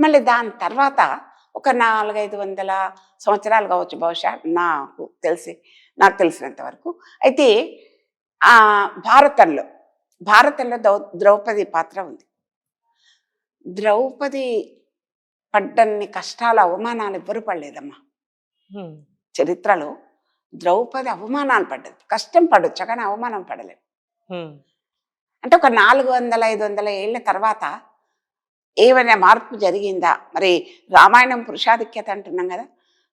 మళ్ళీ దాని తర్వాత ఒక 400-500 సంవత్సరాలు కావచ్చు బహుశా నాకు తెలిసినంత వరకు. అయితే భారతంలో భారతంలో ద్రౌపది పాత్ర ఉంది. ద్రౌపది పడ్డన్ని కష్టాలు, అవమానాలు ఎవ్వరు పడలేదమ్మా. చరిత్రలో ద్రౌపది అవమానాలు పడ్డది. కష్టం పడొచ్చు కానీ అవమానం పడలేదు. అంటే ఒక 400-500 ఏళ్ళ తర్వాత ఏమైనా మార్పు జరిగిందా? మరి రామాయణం పురుషాధిక్యత అంటున్నాం కదా,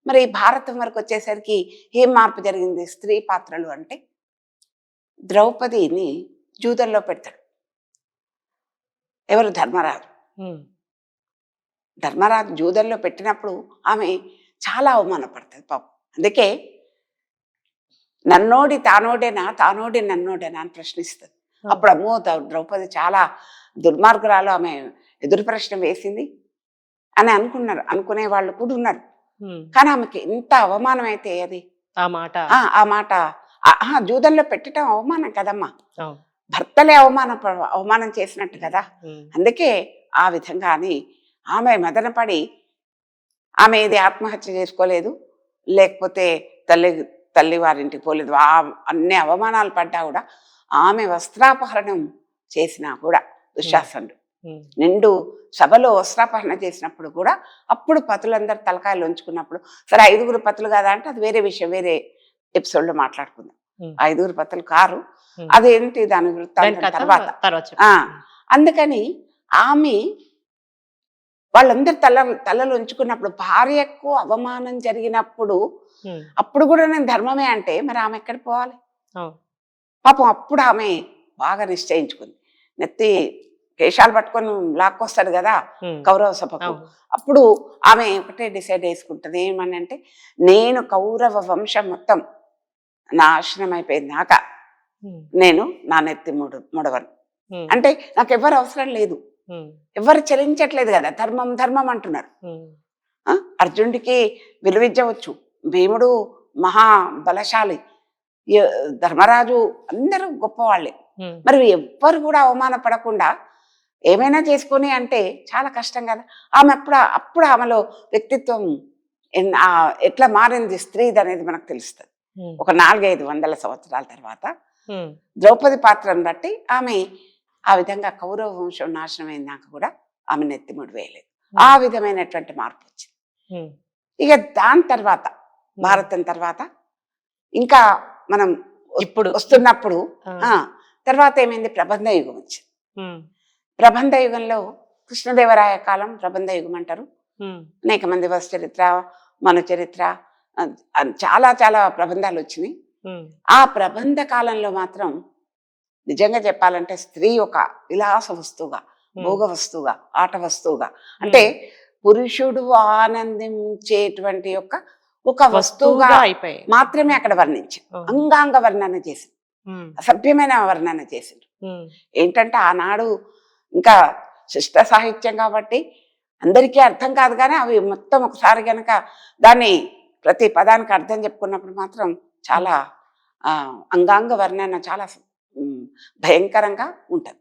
మరి భారతం వరకు వచ్చేసరికి ఏం మార్పు జరిగింది? స్త్రీ పాత్రలు అంటే ద్రౌపదిని జూదంలో పెడతాడు ఎవరు? ధర్మరాజు. ధర్మరాజు జూదంలో పెట్టినప్పుడు ఆమె చాలా అవమానపడుతుంది పాపం. అందుకే నన్నోడి తానోడేనా, తానోడి నన్నోడేనా అని ప్రశ్నిస్తుంది. అప్పుడు అమ్మో ద్రౌపది చాలా దుర్మార్గురాలు, ఆమె ఎదురు ప్రశ్న వేసింది అని అనుకునే వాళ్ళు కూడా ఉన్నారు. కానీ ఆమెకి ఎంత అవమానం అయితే అది ఆ మాట జూదంలో పెట్టడం అవమానం కదమ్మా, భర్తలే అవమానం చేసినట్టు కదా. అందుకే ఆ విధంగా అని ఆమె మదనపడి ఆమె ఇది ఆత్మహత్య చేసుకోలేదు, లేకపోతే తల్లి వారింటికి పోలేదు, అన్ని అవమానాలు పడ్డా కూడా ఆమె వస్త్రాపహరణం చేసినా కూడా దుశ్శాసనుడు నిండు సభలో వస్త్రాపహరణ చేసినప్పుడు కూడా అప్పుడు పతులందరూ తలకాయలు ఉంచుకున్నప్పుడు, సరే 5గురు పతులు కదా అంటే అది వేరే విషయం, వేరే ఎపిసోడ్లో మాట్లాడుకుందాం. 5గురు పతులు కారు, అదేంటి దాని వృత్తాంతం తర్వాత. అందుకని ఆమె వాళ్ళందరూ తలలు ఉంచుకున్నప్పుడు, భార్యకు అవమానం జరిగినప్పుడు అప్పుడు కూడా నేను ధర్మమే అంటే మరి ఆమె ఎక్కడ పోవాలి పాపం. అప్పుడు ఆమె బాగా నిశ్చయించుకుంది. నెత్తి కేశాలు పట్టుకొని లాక్కొస్తాడు కదా కౌరవ సభకు. అప్పుడు ఆమె ఒకటే డిసైడ్ చేసుకుంటుంది, ఏమని అంటే నేను కౌరవ వంశం మొత్తం నాశనం అయిపోయిందాక నేను నా నెత్తి ముడవను. అంటే నాకు ఎవరు అవసరం లేదు, ఎవరు చలించట్లేదు కదా, ధర్మం ధర్మం అంటున్నారు. అర్జునుడికి విలువిద్య వచ్చు, భీముడు మహా బలశాలి, ధర్మరాజు అందరూ గొప్పవాళ్ళే. మరి ఎవ్వరు కూడా అవమానపడకుండా ఏమైనా చేసుకొని అంటే చాలా కష్టం కదా. ఆమె అప్పుడు ఆమెలో వ్యక్తిత్వం ఎట్లా మారింది స్త్రీది అనేది మనకు తెలుస్తుంది. ఒక 400-500 సంవత్సరాల తర్వాత ద్రౌపది పాత్రను బట్టి ఆమె ఆ విధంగా కౌరవ వంశం నాశనం అయినాక కూడా ఆమె నెత్తిముడి వేయలేదు. ఆ విధమైనటువంటి మార్పు వచ్చింది. ఇక దాని తర్వాత భారతం తర్వాత ఇంకా మనం ఇప్పుడు వస్తున్నప్పుడు తర్వాత ఏమైంది, ప్రబంధ యుగం వచ్చింది. ప్రబంధ యుగంలో కృష్ణదేవరాయ కాలం ప్రబంధ యుగం అంటారు. అనేక మంది వసు చరిత్ర, మను చరిత్ర, చాలా చాలా ప్రబంధాలు వచ్చినాయి. ఆ ప్రబంధ కాలంలో మాత్రం నిజంగా చెప్పాలంటే స్త్రీ ఒక విలాస వస్తువుగా, భోగ వస్తువుగా, ఆట వస్తువుగా, అంటే పురుషుడు ఆనందించేటువంటి ఒక వస్తువుగా మాత్రమే అక్కడ వర్ణించారు. అంగాంగ వర్ణన చేసింది, అసభ్యమైన వర్ణన చేసిండ్రు. ఏంటంటే ఆనాడు ఇంకా శిష్ట సాహిత్యం కాబట్టి అందరికీ అర్థం కాదు, కానీ అవి మొత్తం ఒకసారి కనుక దాన్ని ప్రతి పదానికి అర్థం చెప్పుకున్నప్పుడు మాత్రం చాలా అంగాంగ వర్ణన చాలా భయంకరంగా ఉంటుంది.